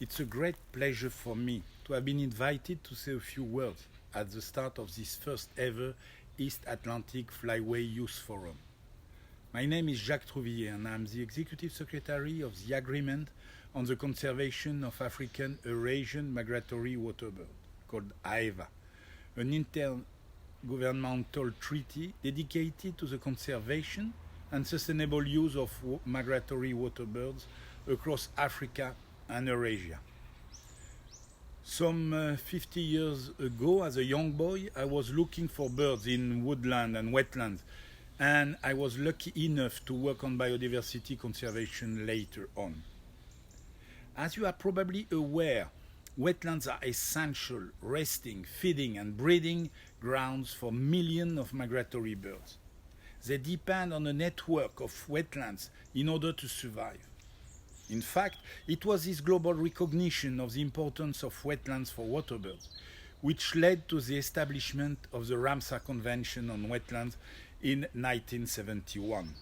It's a great pleasure for me to have been invited to say a few words at the start of this first ever East Atlantic Flyway Youth Forum. My name is Jacques Trouvilliez and I'm the Executive Secretary of the Agreement on the Conservation of African-Eurasian Migratory Waterbirds, called AEWA, an intergovernmental treaty dedicated to the conservation and sustainable use of migratory waterbirds across Africa and Eurasia. Some 50 years ago, as a young boy, I was looking for birds in woodland and wetlands, and I was lucky enough to work on biodiversity conservation later on. As you are probably aware, wetlands are essential resting, feeding and breeding grounds for millions of migratory birds. They depend on a network of wetlands in order to survive. In fact, it was this global recognition of the importance of wetlands for waterbirds which led to the establishment of the Ramsar Convention on Wetlands in 1971.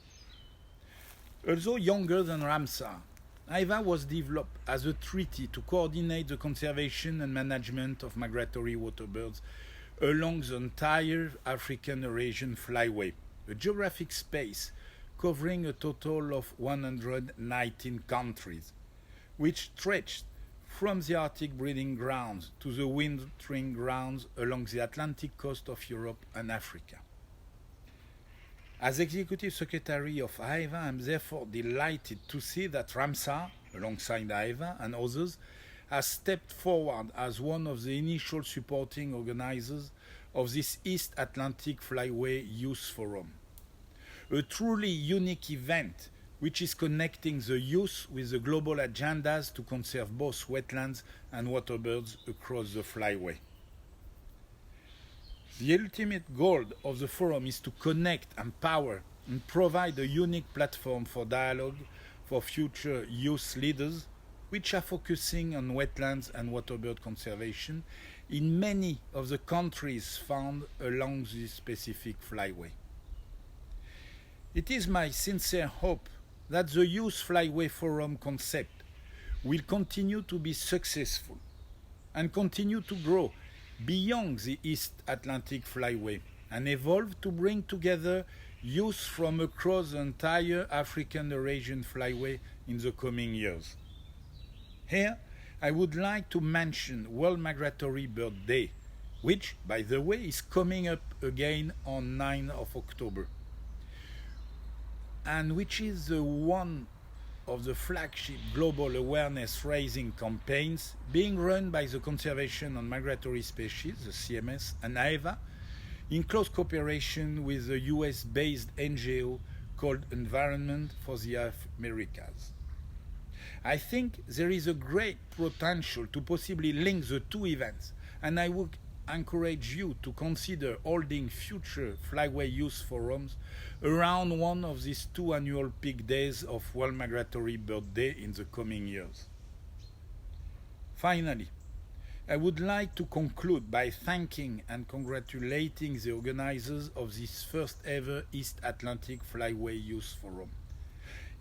Although younger than Ramsar, AEWA was developed as a treaty to coordinate the conservation and management of migratory waterbirds along the entire African-Eurasian Flyway, a geographic space covering a total of 119 countries, which stretched from the Arctic breeding grounds to the wintering grounds along the Atlantic coast of Europe and Africa. As Executive Secretary of AEWA, I am therefore delighted to see that Ramsar, alongside AEWA and others, has stepped forward as one of the initial supporting organizers of this East Atlantic Flyway Youth Forum. A truly unique event which is connecting the youth with the global agendas to conserve both wetlands and waterbirds across the Flyway. The ultimate goal of the forum is to connect, empower, and provide a unique platform for dialogue for future youth leaders which are focusing on wetlands and waterbird conservation in many of the countries found along this specific flyway. It is my sincere hope that the Youth Flyway Forum concept will continue to be successful and continue to grow beyond the East Atlantic Flyway and evolve to bring together youth from across the entire African-Eurasian Flyway in the coming years. Here, I would like to mention World Migratory Bird Day, which, by the way, is coming up again on 9th of October, and which is one of the flagship global awareness-raising campaigns being run by the Conservation on Migratory Species, the CMS, and AEWA, in close cooperation with the US-based NGO called Environment for the Americas. I think there is a great potential to possibly link the two events, and I would encourage you to consider holding future Flyway Youth Forums around one of these two annual peak days of World Migratory Bird Day in the coming years. Finally, I would like to conclude by thanking and congratulating the organizers of this first ever East Atlantic Flyway Youth Forum.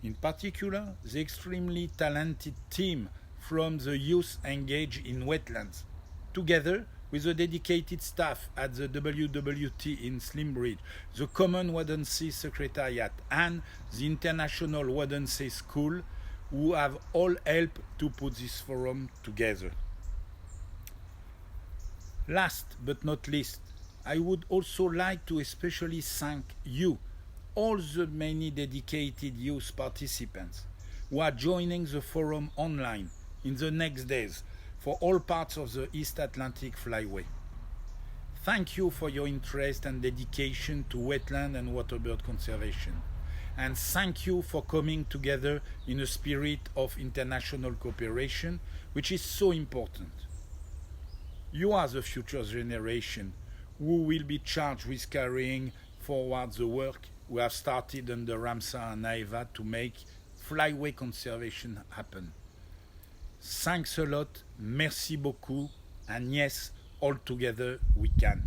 In particular, the extremely talented team from the Youth Engaged in Wetlands, together with the dedicated staff at the WWT in Slimbridge, the Common Wadensee Secretariat, and the International Wadensee School, who have all helped to put this forum together. Last but not least, I would also like to especially thank you, all the many dedicated youth participants who are joining the forum online in the next days for all parts of the East Atlantic Flyway. Thank you for your interest and dedication to wetland and waterbird conservation. And thank you for coming together in a spirit of international cooperation, which is so important. You are the future generation who will be charged with carrying forward the work we have started under Ramsar and AEWA to make flyway conservation happen. Thanks a lot, merci beaucoup, and yes, all together we can.